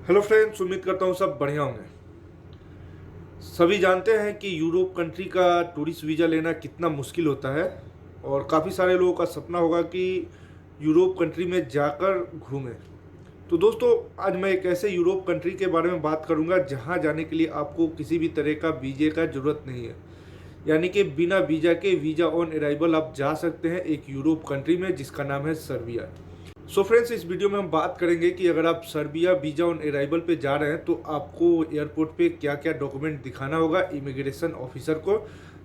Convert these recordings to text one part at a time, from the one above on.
Hello friends, उम्मीद करता हूँ सब बढ़िया होंगे। सभी जानते हैं कि यूरोप कंट्री का टूरिस्ट वीज़ा लेना कितना मुश्किल होता है और काफ़ी सारे लोगों का सपना होगा कि यूरोप कंट्री में जाकर घूमें। तो दोस्तों, आज मैं एक ऐसे यूरोप कंट्री के बारे में बात करूंगा जहां जाने के लिए आपको किसी भी तरह का वीज़े का ज़रूरत नहीं है। यानी कि बिना वीज़ा के वीज़ा ऑन अराइवल आप जा सकते हैं एक यूरोप कंट्री में जिसका नाम है सर्बिया। सो फ्रेंड्स, इस वीडियो में हम बात करेंगे कि अगर आप सर्बिया वीज़ा ऑन अराइवल पे जा रहे हैं तो आपको एयरपोर्ट पे क्या क्या डॉक्यूमेंट दिखाना होगा इमिग्रेशन ऑफिसर को,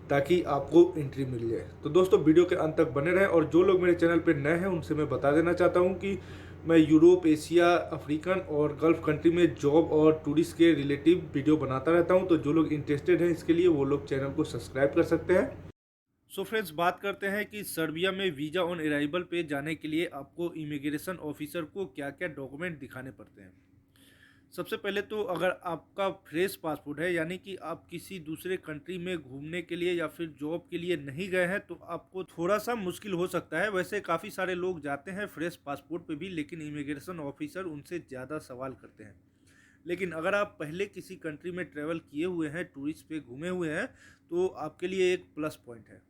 ताकि आपको एंट्री मिल जाए। तो दोस्तों, वीडियो के अंत तक बने रहें। और जो लोग मेरे चैनल पे नए हैं उनसे मैं बता देना चाहता हूँ कि मैं यूरोप, एशिया, अफ्रीकन और गल्फ कंट्री में जॉब और टूरिस्ट के रिलेटिव वीडियो बनाता रहता हूँ। तो जो लोग इंटरेस्टेड हैं इसके लिए वो लोग चैनल को सब्सक्राइब कर सकते हैं। सो फ्रेंड्स, बात करते हैं कि सर्बिया में वीज़ा ऑन अराइवल पे जाने के लिए आपको इमिग्रेशन ऑफिसर को क्या क्या डॉक्यूमेंट दिखाने पड़ते हैं। सबसे पहले तो अगर आपका फ्रेश पासपोर्ट है, यानी कि आप किसी दूसरे कंट्री में घूमने के लिए या फिर जॉब के लिए नहीं गए हैं, तो आपको थोड़ा सा मुश्किल हो सकता है। वैसे काफ़ी सारे लोग जाते हैं फ्रेश पासपोर्ट पे भी, लेकिन इमिग्रेशन ऑफिसर उनसे ज़्यादा सवाल करते हैं। लेकिन अगर आप पहले किसी कंट्री में ट्रैवल किए हुए हैं, टूरिस्ट पे घूमे हुए हैं, तो आपके लिए एक प्लस पॉइंट है।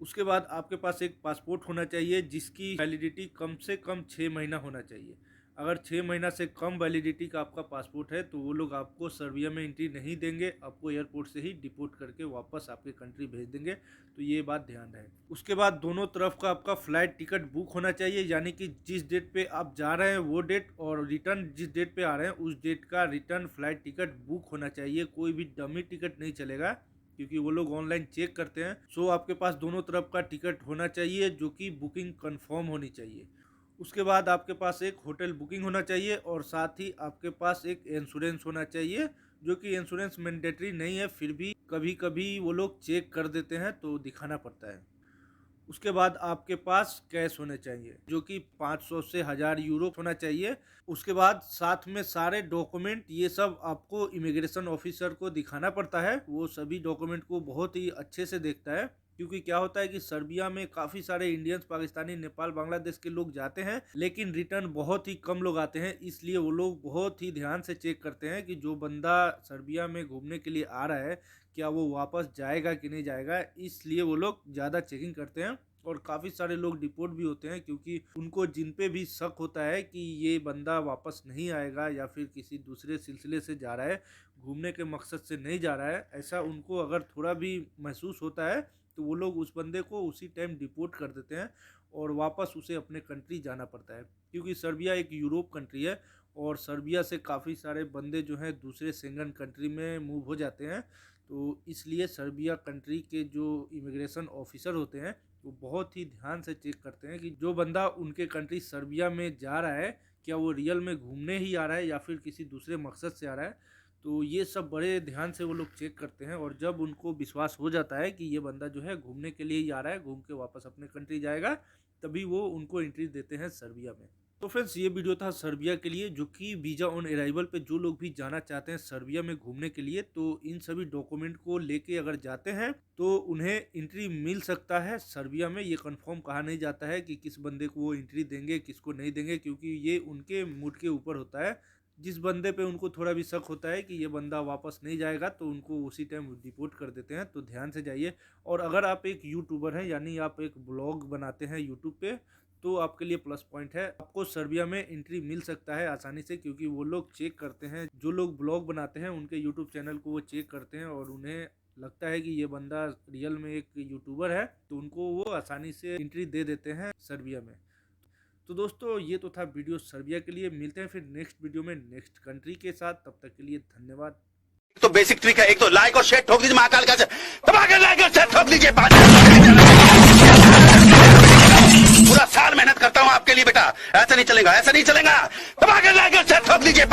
उसके बाद आपके पास एक पासपोर्ट होना चाहिए जिसकी वैलिडिटी कम से कम 6 महीना होना चाहिए। अगर 6 महीना से कम वैलिडिटी का आपका पासपोर्ट है तो वो लोग आपको सर्बिया में एंट्री नहीं देंगे, आपको एयरपोर्ट से ही डिपोर्ट करके वापस आपके कंट्री भेज देंगे। तो ये बात ध्यान रहे। उसके बाद दोनों तरफ का आपका फ़्लाइट टिकट बुक होना चाहिए, यानी कि जिस डेट पे आप जा रहे हैं वो डेट, और रिटर्न जिस डेट पे आ रहे हैं उस डेट का रिटर्न फ़्लाइट टिकट बुक होना चाहिए। कोई भी डमी टिकट नहीं चलेगा, क्योंकि वो लोग ऑनलाइन चेक करते हैं। सो आपके पास दोनों तरफ का टिकट होना चाहिए जो कि बुकिंग कंफर्म होनी चाहिए। उसके बाद आपके पास एक होटल बुकिंग होना चाहिए और साथ ही आपके पास एक इंश्योरेंस होना चाहिए, जो कि इंश्योरेंस मैंडेटरी नहीं है, फिर भी कभी कभी वो लोग चेक कर देते हैं तो दिखाना पड़ता है। उसके बाद आपके पास कैश होने चाहिए जो कि 500 से 1000 यूरो होना चाहिए। उसके बाद साथ में सारे डॉक्यूमेंट, ये सब आपको इमिग्रेशन ऑफिसर को दिखाना पड़ता है। वो सभी डॉक्यूमेंट को बहुत ही अच्छे से देखता है, क्योंकि क्या होता है कि सर्बिया में काफ़ी सारे इंडियंस, पाकिस्तानी, नेपाल, बांग्लादेश के लोग जाते हैं, लेकिन रिटर्न बहुत ही कम लोग आते हैं। इसलिए वो लोग बहुत ही ध्यान से चेक करते हैं कि जो बंदा सर्बिया में घूमने के लिए आ रहा है क्या वो वापस जाएगा कि नहीं जाएगा। इसलिए वो लोग ज़्यादा चेकिंग करते हैं। और काफ़ी सारे लोग डिपोर्ट भी होते हैं, क्योंकि उनको जिन पे भी शक होता है कि ये बंदा वापस नहीं आएगा या फिर किसी दूसरे सिलसिले से जा रहा है, घूमने के मकसद से नहीं जा रहा है, ऐसा उनको अगर थोड़ा भी महसूस होता है तो वो लोग उस बंदे को उसी टाइम डिपोर्ट कर देते हैं और वापस उसे अपने कंट्री जाना पड़ता है। क्योंकि सर्बिया एक यूरोप कंट्री है और सर्बिया से काफ़ी सारे बंदे जो हैं दूसरे शेंगन कंट्री में मूव हो जाते हैं। तो इसलिए सर्बिया कंट्री के जो इमिग्रेशन ऑफिसर होते हैं वो बहुत ही ध्यान से चेक करते हैं कि जो बंदा उनके कंट्री सर्बिया में जा रहा है क्या वो रियल में घूमने ही आ रहा है या फिर किसी दूसरे मकसद से आ रहा है। तो ये सब बड़े ध्यान से वो लोग चेक करते हैं, और जब उनको विश्वास हो जाता है कि ये बंदा जो है घूमने के लिए ही आ रहा है, घूम के वापस अपने कंट्री जाएगा, तभी वो उनको एंट्री देते हैं सर्बिया में। तो फ्रेंड्स, ये वीडियो था सर्बिया के लिए, जो कि वीज़ा ऑन अराइवल पे जो लोग भी जाना चाहते हैं सर्बिया में घूमने के लिए, तो इन सभी डॉक्यूमेंट को लेके अगर जाते हैं तो उन्हें एंट्री मिल सकता है सर्बिया में। ये कंफर्म कहा नहीं जाता है कि किस बंदे को वो एंट्री देंगे, किसको नहीं देंगे, क्योंकि ये उनके मूड के ऊपर होता है। जिस बंदे पे उनको थोड़ा भी शक होता है कि ये बंदा वापस नहीं जाएगा तो उनको उसी टाइम डिपोर्ट कर देते हैं। तो ध्यान से जाइए। और अगर आप एक यूट्यूबर हैं, यानी आप एक ब्लॉग बनाते हैं यूट्यूब पे, तो आपके लिए प्लस पॉइंट है। आपको सर्बिया में एंट्री मिल सकता है आसानी से, क्योंकि वो लोग चेक करते हैं। जो लोग ब्लॉग बनाते हैं उनके यूट्यूब चैनल को वो चेक करते हैं और उन्हें लगता है कि ये बंदा रियल में एक यूट्यूबर है, तो उनको वो आसानी से एंट्री दे देते हैं सर्बिया में। तो दोस्तों, ये तो था वीडियो सर्बिया के लिए। मिलते हैं फिर नेक्स्ट वीडियो में नेक्स्ट कंट्री के साथ। तब तक के लिए धन्यवाद। तो बेसिक ट्रिक है, एक तो लाइक और शेयर ठोक दीजिए, महाकाल का दबा कर लाइक और शेयर ठोक दीजिए। पूरा साल मेहनत करता हूं आपके लिए बेटा, ऐसा नहीं चलेगा, ऐसा नहीं चलेगा। दबा कर लाइक और शेयर ठोक दीजिए।